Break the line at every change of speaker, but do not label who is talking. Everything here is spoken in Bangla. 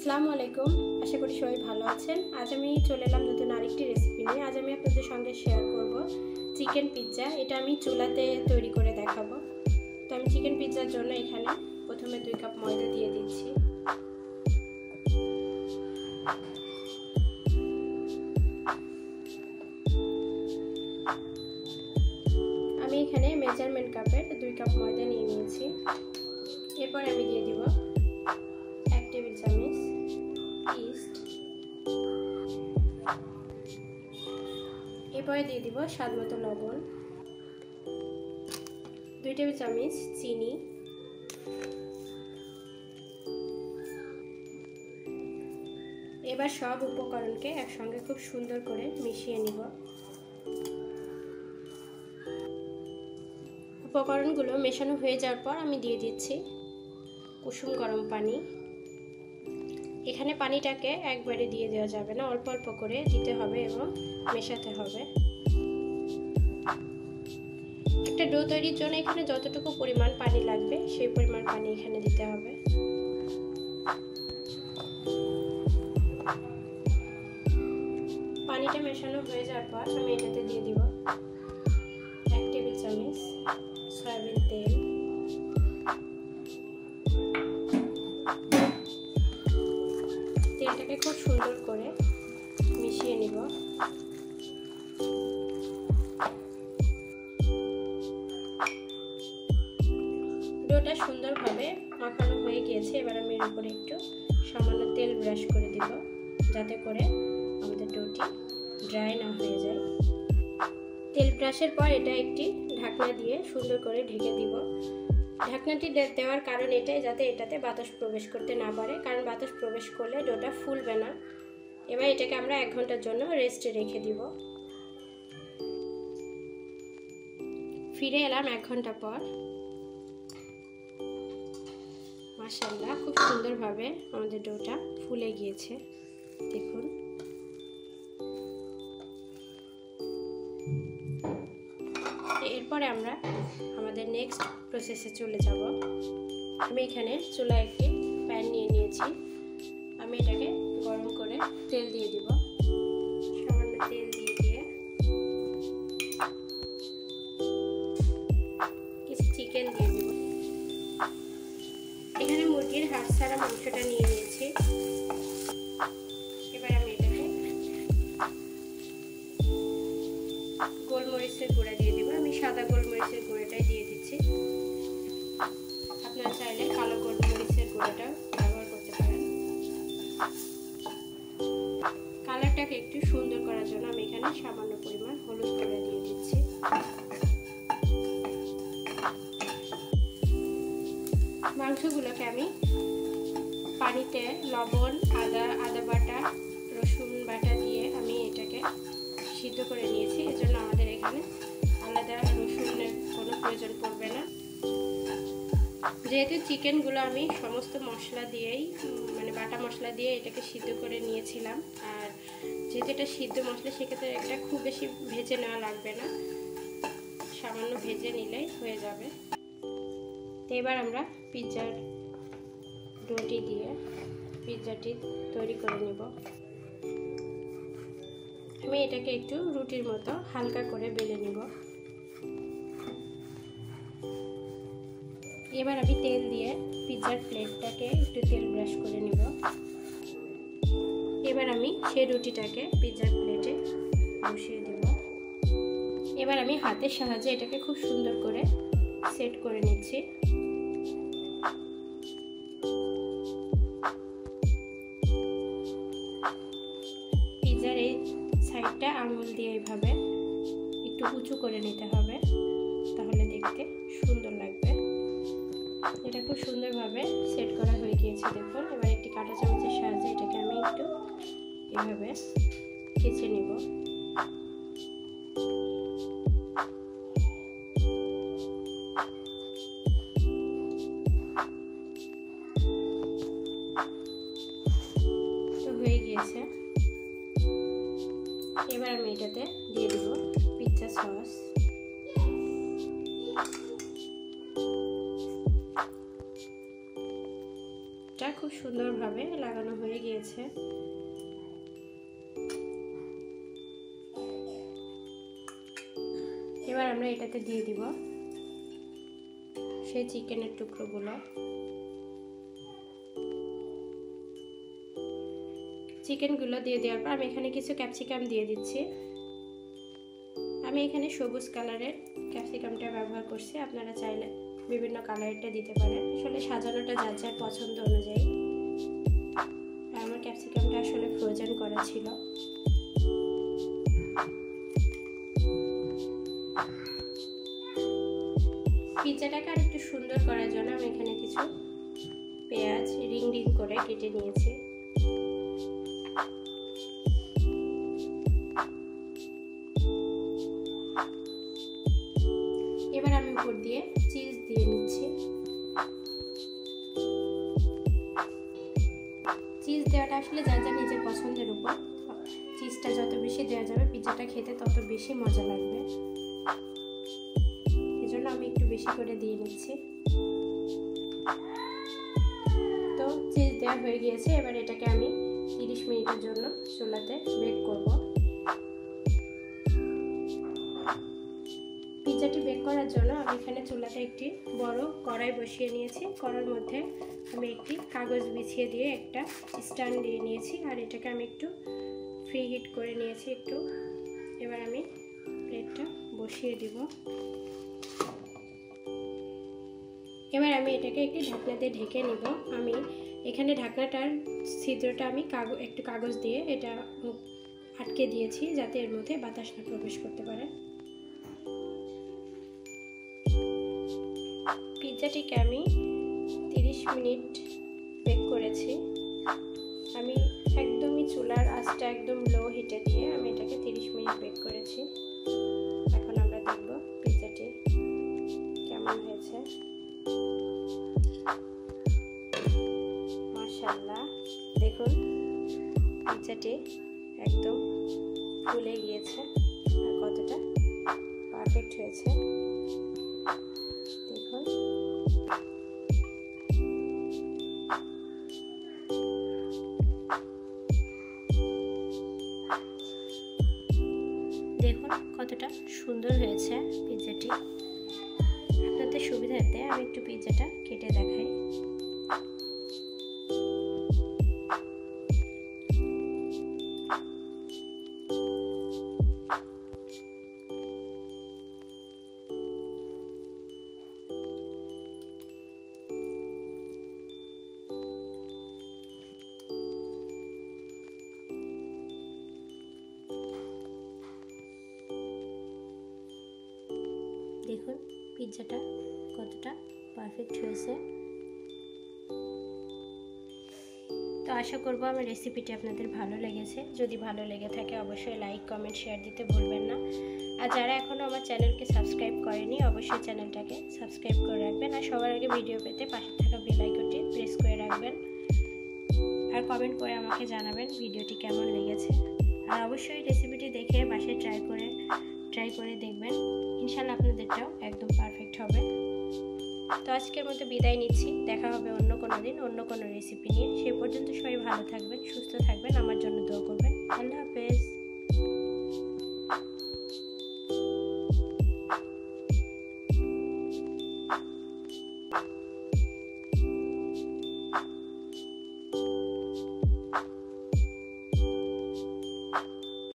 আসসালামু আলাইকুম, আশা করি সবাই ভালো আছেন। আজ আমি চলে এলাম নতুন আরেকটি রেসিপি নিয়ে। আজ আমি আপনাদের সঙ্গে শেয়ার করব চিকেন পিৎজা। এটা আমি চুলাতে তৈরি করে দেখাবো। তো আমি চিকেন পিৎজার জন্য এখানে প্রথমে 2 কাপ ময়দা দিয়ে দিচ্ছি। আমি এখানে মেজারমেন্ট কাপের 2 কাপ ময়দা নিয়ে নিয়েছি। এরপর আমি দিয়ে দিব 1 টেবিল চামচ ইস্ট। এরপরে দিয়ে দিব স্বাদ মতো লবণ, 2 টেবিল চামচ চিনি, এবার সব উপকরণকে একসঙ্গে খুব সুন্দর করে মিশিয়ে নিব। উপকরণগুলো মেশানো হয়ে যাওয়ার পর আমি দিয়ে দিচ্ছি কুসুম গরম পানি। এখানে পানিটাকে একবারে দিয়ে দেওয়া যাবে না, অল্প অল্প করে দিতে হবে এবং মেশাতে হবে। একটা ডো তৈরির জন্য এখানে যতটুকু পরিমাণ পানি লাগবে সেই পরিমাণ পানি এখানে দিতে হবে। পানিটা মেশানো হয়ে যাওয়ার পর আমি এটাতে দিয়ে দিব 1 টেবিল চামচ সয়াবিন তেল, তেলটাকে খুব সুন্দর করে মিশিয়ে নিব। ডোটা সুন্দরভাবে মাখানো হয়ে গিয়েছে। এবার আমি এর উপরে একটু সামান্য তেল ব্রাশ করে দিব, যাতে করে আমাদের ডোটি ড্রাই না হয়ে যায়। তেল ব্রাশের পর এটা একটি ঢাকনা দিয়ে সুন্দর করে ঢেকে দিব। ঢাকনাটি দেওয়ার কারণ এটাই, যাতে এটাতে বাতাস প্রবেশ করতে না পারে, কারণ বাতাস প্রবেশ করলে ডোটা ফুলবে না। এবার এটাকে আমরা 1 ঘন্টার জন্য রেস্টে রেখে দিব। ফিরে এলাম 1 ঘন্টা পর। মাশাআল্লাহ, খুব সুন্দরভাবে আমাদের ডোটা ফুলে গিয়েছে, দেখুন। এরপরে আমরা আমাদের নেক্সট প্রসেসে চলে যাব। আমি এখানে চুলায় একটি প্যান নিয়ে নিয়েছি। আমি এটাকে গরম করে তেল দিয়ে দিব। সামান্য তেল দিয়ে কিছু চিকেন দিয়ে দিব। এখানে মুরগির হাড় ছাড়া মাংসটা নিয়ে নিয়েছি। এবার আমি এটাকে গোলমরিচের গুঁড়া দিয়ে দিব। আমি সাদা গোলমরিচের গুঁড়াটাই দিয়ে দিচ্ছি। আপনারা চাইলে কালো গোলমরিচের গুঁড়াটা ব্যবহার করতে পারেন। কালারটাকে একটু সুন্দর করার জন্য আমি এখানে সামান্য পরিমাণ হলুদ গুঁড়া দিয়ে দিচ্ছি। মাংসগুলোকে আমি পানিতে লবণ, আদা বাটা, রসুন বাটা দিয়ে আমি এটাকে সিদ্ধ করে নিয়েছি। এজন্য আমাদের এখানে আলাদা রসুনের কোনো প্রয়োজন পড়বে না। যেহেতু চিকেনগুলো আমি সমস্ত মশলা দিয়েই, মানে বাটা মশলা দিয়ে এটাকে সিদ্ধ করে নিয়েছিলাম, আর যেহেতু এটা সিদ্ধ মশলা, সেক্ষেত্রে এটা খুব বেশি ভেজে নেওয়া লাগবে না, সামান্য ভেজে নিলেই হয়ে যাবে। তো এবার আমরা পিৎজার ডোটি দিয়ে পিৎজাটি তৈরি করে নেব। আমি এটাকে একটু রুটির মতো হালকা করে বেলে নিব। এবার আমি তেল দিয়ে পিৎজার প্লেটটাকে একটু তেল ব্রাশ করে নিব। এবার আমি সেই রুটিটাকে পিৎজার প্লেটে বসিয়ে দেব। এবার আমি হাতের সাহায্যে এটাকে খুব সুন্দর করে সেট করে নিচ্ছি। পিৎজার এই সাইডটা আঙুল দিয়ে এইভাবে একটু উঁচু করে নিতে হবে, তাহলে দেখতে সুন্দর লাগবে। এটা খুব সুন্দরভাবে সেট করা হয়ে গিয়েছে, দেখুন। এবার একটি কাঁটা চামচের সাহায্যে এটাকে আমি একটু এভাবে কেচে নিব। তো হয়ে গিয়েছে। এবার আমি এটাতে দিয়ে দেব পিৎজা সস। খুব সুন্দরভাবে লাগানো হয়ে গিয়েছে। এবার আমরা এটাতে দিয়ে দিব সেই চিকেনের টুকরোগুলো। চিকেনগুলো দিয়ে দেওয়ার পর আমি এখানে কিছু ক্যাপসিকাম দিয়ে দিচ্ছি। আমি এখানে সবুজ কালারের ক্যাপসিকামটা ব্যবহার করছি, আপনারা চাইলে বিভিন্ন কালারটা দিতে পারেন। আসলে সাজানোটা যার যার পছন্দ অনুযায়ী। আমার ক্যাপসিকামটা আসলে ফ্রোজেন করা ছিল। পিৎজাটাকে আর একটু সুন্দর করার জন্য আমি এখানে কিছু পেঁয়াজ রিং রিং করে কেটে নিয়েছি। এবার আমি উপর দিয়ে চিজ দিয়ে নিচ্ছি। চিজ দেওয়াটা আসলে যার যার নিজের পছন্দের উপর। চিজটা যত বেশি দেওয়া যাবে পিৎজাটা খেতে তত বেশি মজা লাগবে, এজন্য আমি একটু বেশি করে দিয়ে নিচ্ছি। তো চিজ দেওয়া হয়ে গিয়েছে। এবার এটাকে আমি 30 মিনিটের জন্য চুলাতে বেক করব। পিৎজাটি বেক করার জন্য আমি এখানে চুলাতে একটি বড় কড়াই বসিয়ে নিয়েছি। কড়াইয়ের মধ্যে আমি একটি কাগজ বিছিয়ে দিয়ে একটা স্ট্যান্ড দিয়ে নিয়েছি, আর এটাকে আমি একটু ফ্রি হিট করে নিয়েছি একটু। এবার আমি প্লেটটা বসিয়ে দিব। এবার আমি এটাকে একটি ঢাকনা দিয়ে ঢেকে নিব। আমি এখানে ঢাকনাটার ছিদ্রটা আমি একটু কাগজ দিয়ে এটা আটকে দিয়েছি, যাতে এর মধ্যে বাতাস না প্রবেশ করতে পারে। পিৎজাটিকে আমি 30 মিনিট বেক করেছি। আমি একদমই চুলার আঁচটা একদম লো হিটে দিয়ে আমি এটাকে 30 মিনিট বেক করেছি। এখন আমরা দেখব পিৎজাটি কেমন হয়েছে। মাশাআল্লাহ, দেখুন পিৎজাটি একদম ফুলে গিয়েছে আর কতটা পারফেক্ট হয়েছে দেখুন। দেখুন কতটা সুন্দর হয়েছে পিৎজাটি। আপনাদের সুবিধার্থে আমি একটু পিৎজাটা কেটে দেখাই। দেখুন পিৎজাটা কতটা পারফেক্ট হয়েছে। তো আশা করব আমার রেসিপিটি আপনাদের ভালো লেগেছে। যদি ভালো লেগে থাকে অবশ্যই লাইক কমেন্ট শেয়ার দিতে ভুলবেন না। আর যারা এখনও আমার চ্যানেলকে সাবস্ক্রাইব করেনি অবশ্যই চ্যানেলটাকে সাবস্ক্রাইব করে রাখবেন। আর সবার আগে ভিডিও পেতে পাশে থাকা বেল আইকনটি প্রেস করে রাখবেন। আর কমেন্ট করে আমাকে জানাবেন ভিডিওটি কেমন লেগেছে। আর অবশ্যই রেসিপিটি দেখে বাসায় ট্রাই করে দেখবেন। ইনশাআল্লাহ আপনাদেরটাও একদম পারফেক্ট হবে। তো আজকের মতো বিদায় নিচ্ছি। দেখা হবে অন্য কোনো দিন অন্য কোনো রেসিপি নিয়ে। সেই পর্যন্ত সবাই ভালো থাকবেন, সুস্থ থাকবেন, আমার জন্য দোয়া করবেন। আল্লাহ হাফেজ।